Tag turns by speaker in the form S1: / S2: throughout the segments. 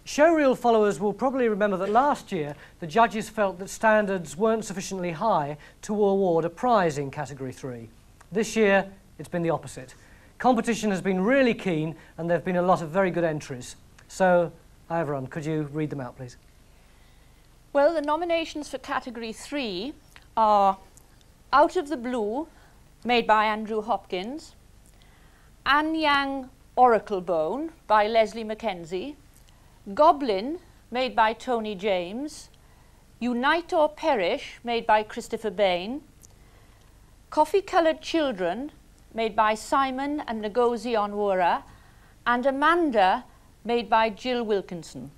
S1: Showreel followers will probably remember that last year the judges felt that standards weren't sufficiently high to award a prize in Category 3. This year, it's been the opposite. Competition has been really keen and there have been a lot of very good entries. So, Ivran, could you read them out, please?
S2: Well, the nominations for Category 3 are Out of the Blue, made by Andrew Hopkins, Anyang Oracle Bone by Leslie Mackenzie, Goblin, made by Tony James, Unite or Perish, made by Christopher Bain, Coffee-Coloured Children, made by Simon and Ngosi Onwurah, and Amanda, made by Jill Wilkinson.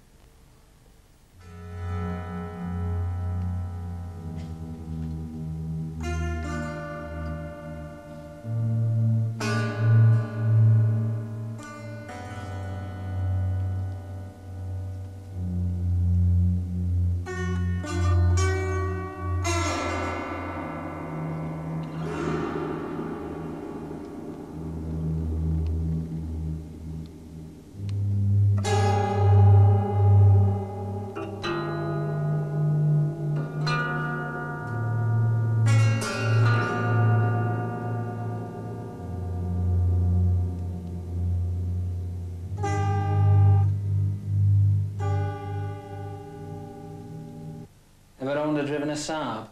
S3: Ever owned or driven a Saab?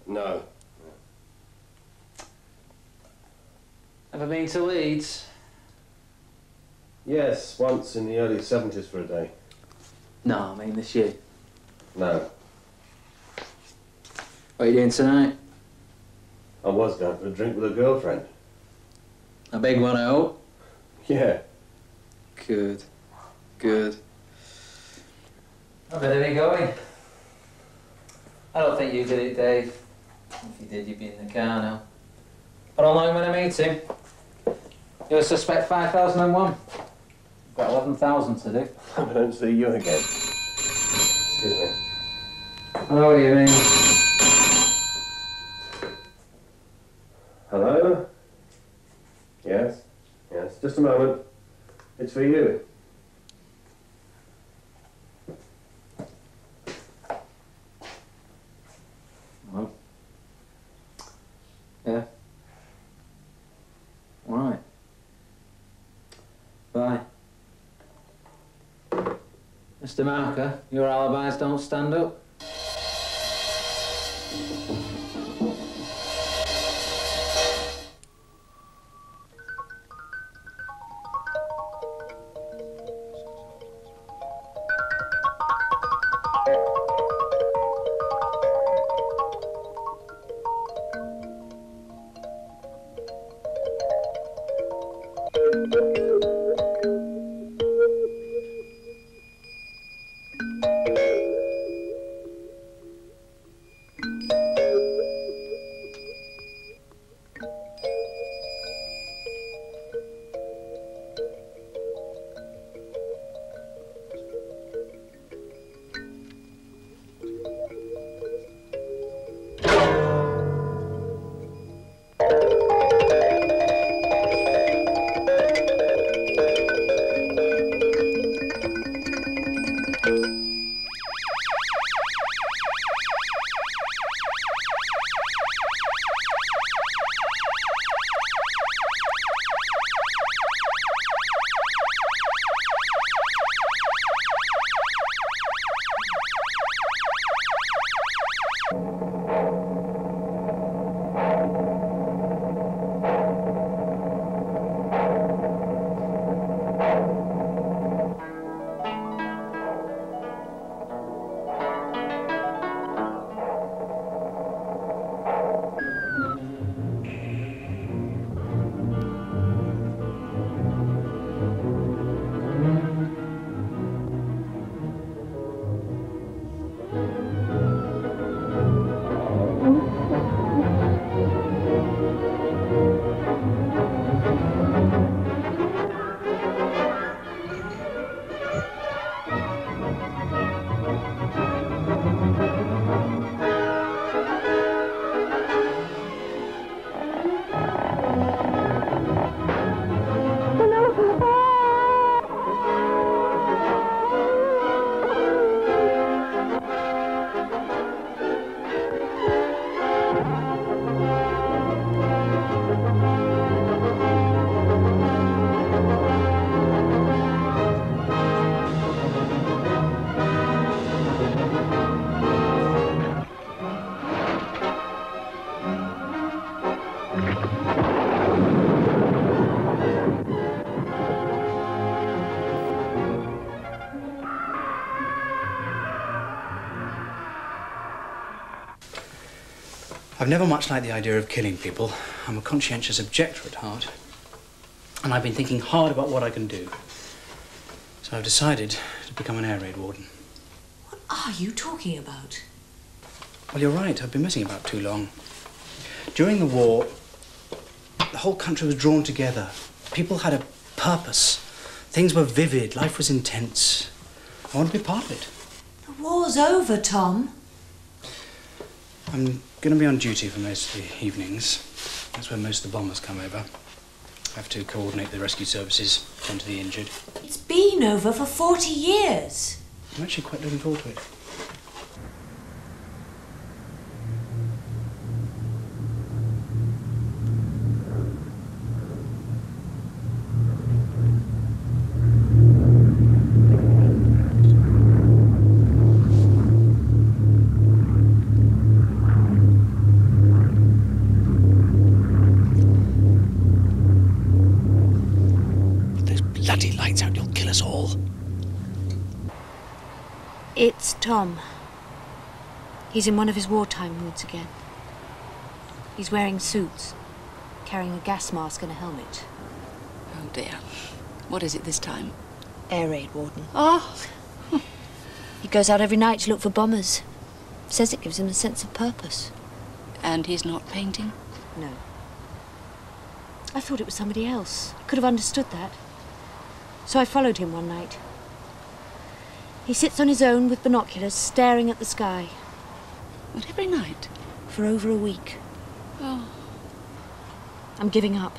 S4: No.
S3: Ever been to Leeds?
S4: Yes, once in the early 70s for a day.
S3: No, I mean this year.
S4: No.
S3: What are you doing tonight?
S4: I was going for a drink with a girlfriend.
S3: A big one, I hope?
S4: Yeah.
S3: Good. Good. I better be going. I don't think you did it, Dave. If you did, you'd be in the car now. But I'll know him when I meet him. You're suspect 5001. Got 11,000 to do.
S4: I don't see you again. Excuse me.
S3: I know what you mean.
S4: Hello? Yes? Yes, just a moment. It's for you.
S3: Hello? Yeah. All right. Bye. Mr. Marker, your alibis don't stand up.
S5: I've never much liked the idea of killing people. I'm a conscientious objector at heart. And I've been thinking hard about what I can do. So I've decided to become an air raid warden.
S6: What are you talking about?
S5: Well, you're right. I've been messing about too long. During the war, the whole country was drawn together. People had a purpose. Things were vivid. Life was intense. I want to be part of it.
S6: The war's over, Tom.
S5: I'm going to be on duty for most of the evenings. That's when most of the bombers come over. I have to coordinate the rescue services, tend to the injured.
S6: It's been over for 40 years.
S5: I'm actually quite looking forward to it.
S6: It's Tom. He's in one of his wartime moods again. He's wearing suits, carrying a gas mask and a helmet.
S7: Oh dear. What is it this time?
S6: Air raid warden.
S7: Oh!
S6: He goes out every night to look for bombers. Says it gives him a sense of purpose.
S7: And he's not painting?
S6: No. I thought it was somebody else. I could have understood that. So I followed him one night. He sits on his own with binoculars, staring at the sky.
S7: What, every night?
S6: For over a week.
S7: Oh.
S6: I'm giving up.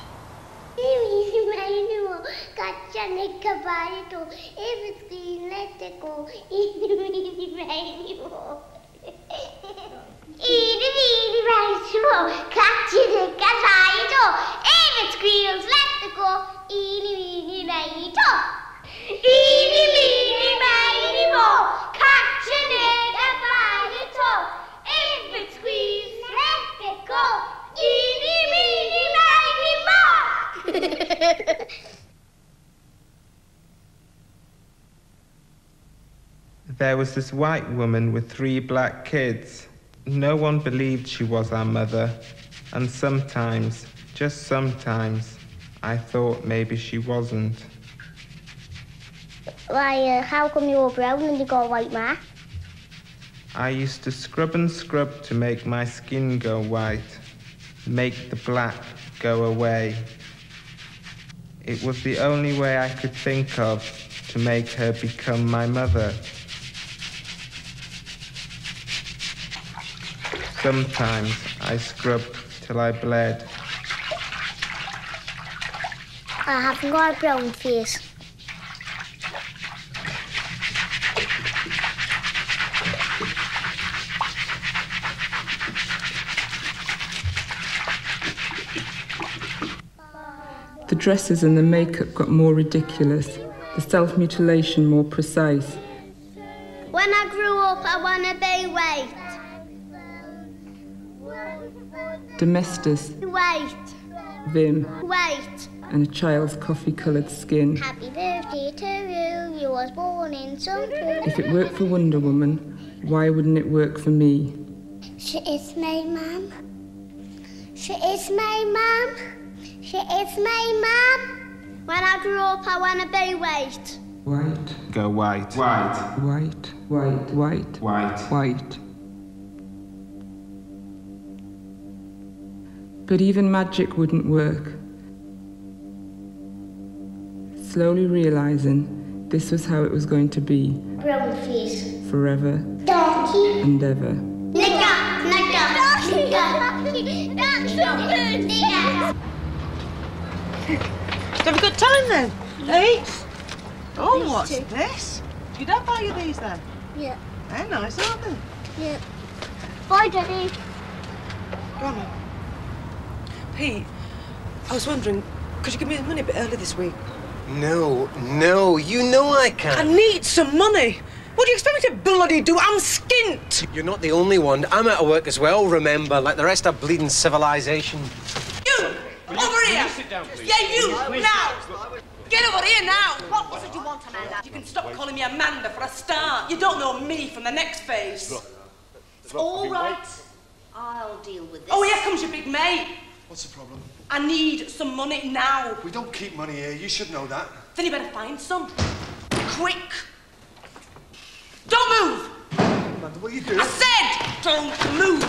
S8: There was this white woman with 3 black kids. No one believed she was our mother. And sometimes, just sometimes, I thought maybe she wasn't.
S9: Why, how come you're brown and you got a white mark?
S8: I used to scrub and scrub to make my skin go white, make the black go away. It was the only way I could think of to make her become my mother. Sometimes I scrubbed till I bled.
S9: I haven't got a brown face.
S10: The dresses and the makeup got more ridiculous, the self-mutilation more precise.
S9: When I grew up, I want to be white.
S10: Domestos,
S9: White.
S10: vim,
S9: White.
S10: and a child's coffee-coloured skin.
S9: Happy birthday to you. You was born in some food.
S10: If it worked for Wonder Woman, why wouldn't it work for me?
S9: She is my mum. She is my mum. She is my mum. When I grow up, I want to be white.
S10: White,
S8: Go white. White.
S10: white, white, white,
S8: White.
S10: white. But even magic wouldn't work. Slowly realising this was how it was going to be.
S9: Brown face.
S10: Forever
S9: Donkey.
S10: and ever.
S9: Nigga. Nigga. Donkey. Donkey. Nigga.
S11: Have a good time then, eh? Oh, what's this? Did Dad buy you these then?
S9: Yeah.
S11: They're nice, aren't they?
S9: Yeah. Bye, Daddy.
S11: Go on then.
S12: Pete, I was wondering, could you give me the money a bit early this week?
S13: No, you know I can't.
S12: I need some money. What do you expect me to bloody do? I'm skint.
S13: You're not the only one. I'm out of work as well, remember, like the rest of bleeding civilization.
S12: You! Over here! Sit down, please. Yeah, you! Now! Get over here now! What did you want, Amanda? You can stop calling me Amanda for a start. You don't know me from the next phase.
S14: All right. I'll deal with this.
S12: Oh, here comes your big mate.
S15: What's the problem?
S12: I need some money now.
S15: We don't keep money here. You should know that.
S12: Then you better find some. Quick. Don't move.
S15: Amanda, what are you doing?
S12: I said don't move.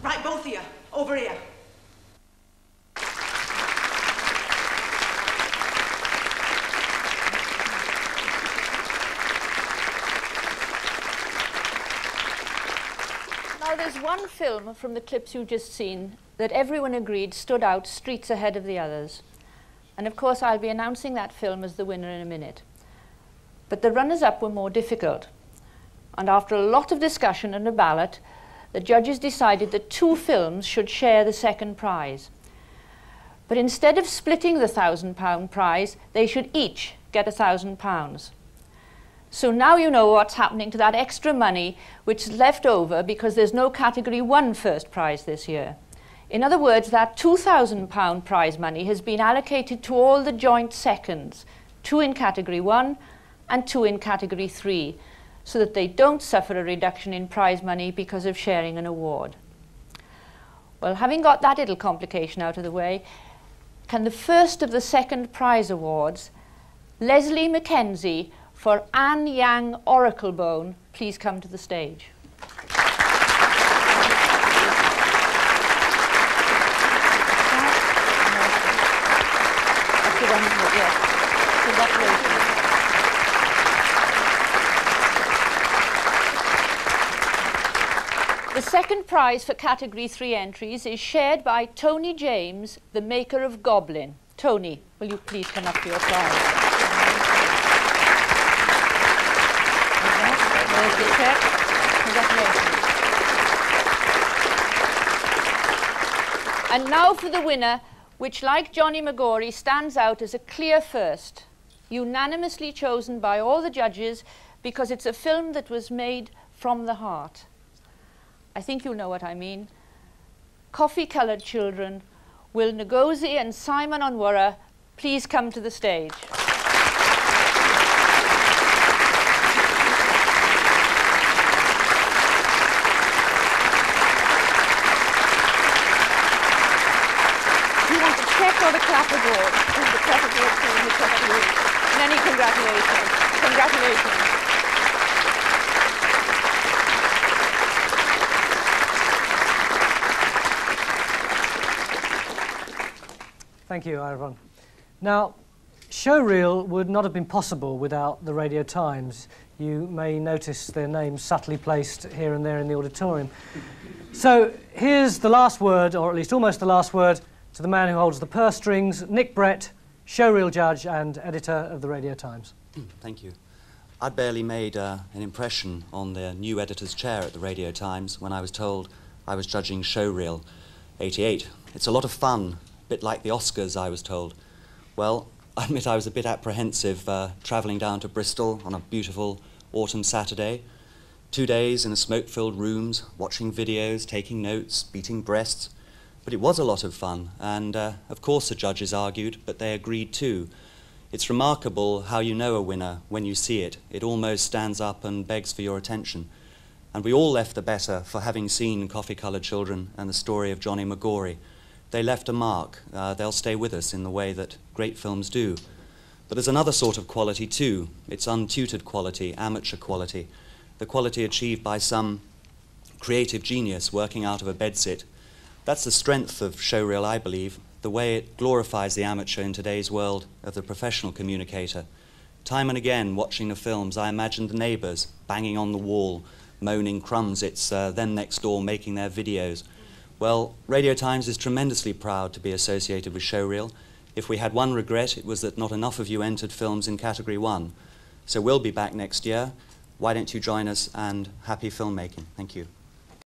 S12: Right, both of you. Over here.
S2: Now, there's one film from the clips you've just seen that everyone agreed stood out streets ahead of the others. And of course, I'll be announcing that film as the winner in a minute. But the runners-up were more difficult. And after a lot of discussion and a ballot, the judges decided that 2 films should share the second prize. But instead of splitting the £1,000 prize, they should each get £1,000. So now you know what's happening to that extra money which is left over because there's no Category 1 first prize this year. In other words, that £2,000 prize money has been allocated to all the joint seconds, 2 in Category 1 and 2 in Category 3, so that they don't suffer a reduction in prize money because of sharing an award. Well, having got that little complication out of the way, can the first of the second prize awards, Leslie Mackenzie, for Anne Yang Oracle Bone, please come to the stage. The second prize for Category 3 entries is shared by Tony James, the maker of Goblin. Tony, will you please come up to your prize? There's the check. Congratulations. And now for the winner, which, like Johnny Magory, stands out as a clear first, unanimously chosen by all the judges because it's a film that was made from the heart. I think you'll know what I mean. Coffee-coloured Children. Will Ngosi and Simon Onwurah please come to the stage? Do you want the check or the clap award? The clap award thing is up to you. Many congratulations. Congratulations.
S1: Thank you, Ivan. Now, Showreel would not have been possible without the Radio Times. You may notice their names subtly placed here and there in the auditorium. So here's the last word, or at least almost the last word, to the man who holds the purse strings, Nick Brett, Showreel judge and editor of the Radio Times.
S16: Thank you. I'd barely made an impression on the new editor's chair at the Radio Times when I was told I was judging Showreel 88. It's a lot of fun. Bit like the Oscars, I was told. Well, I admit I was a bit apprehensive travelling down to Bristol on a beautiful autumn Saturday. 2 days in a smoke-filled rooms, watching videos, taking notes, beating breasts. But it was a lot of fun, and of course the judges argued, but they agreed too. It's remarkable how you know a winner when you see it. It almost stands up and begs for your attention. And we all left the better for having seen Coffee-Coloured Children and the story of Johnny Magory. They left a mark. They'll stay with us in the way that great films do. But there's another sort of quality too. It's untutored quality, amateur quality, the quality achieved by some creative genius working out of a bedsit. That's the strength of Showreel, I believe, the way it glorifies the amateur in today's world of the professional communicator. Time and again, watching the films, I imagined the neighbours banging on the wall, moaning crumbs, it's them next door making their videos. Well, Radio Times is tremendously proud to be associated with Showreel. If we had one regret, it was that not enough of you entered films in Category 1. So we'll be back next year. Why don't you join us, and happy filmmaking. Thank you.